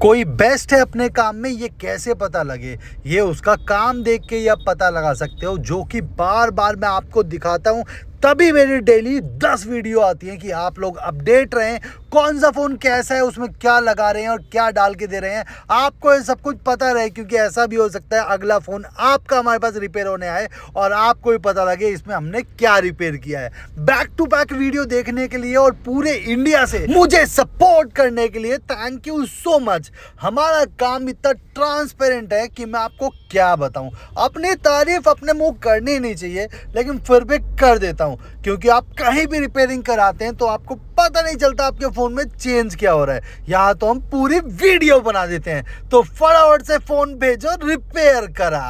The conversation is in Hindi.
कोई बेस्ट है अपने काम में, ये कैसे पता लगे? ये उसका काम देख के या पता लगा सकते हो, जो कि बार बार मैं आपको दिखाता हूँ। तभी मेरी डेली 10 वीडियो आती हैं कि आप लोग अपडेट रहें, कौन सा फ़ोन कैसा है, उसमें क्या लगा रहे हैं और क्या डाल के दे रहे हैं, आपको ये सब कुछ पता रहे। क्योंकि ऐसा भी हो सकता है अगला फ़ोन आपका हमारे पास रिपेयर होने आए और आपको भी पता लगे इसमें हमने क्या रिपेयर किया है। बैक टू बैक वीडियो देखने के लिए और पूरे इंडिया से मुझे सपोर्ट करने के लिए थैंक यू सो मच। हमारा काम इतना ट्रांसपेरेंट है कि मैं आपको क्या बताऊं। अपनी तारीफ अपने मुंह करनी नहीं चाहिए, लेकिन फिर भी कर देता हूं। क्योंकि आप कहीं भी रिपेयरिंग कराते हैं तो आपको पता नहीं चलता आपके फोन में चेंज क्या हो रहा है। यहाँ तो हम पूरी वीडियो बना देते हैं। तो फटाफट से फोन भेजो, रिपेयर करा।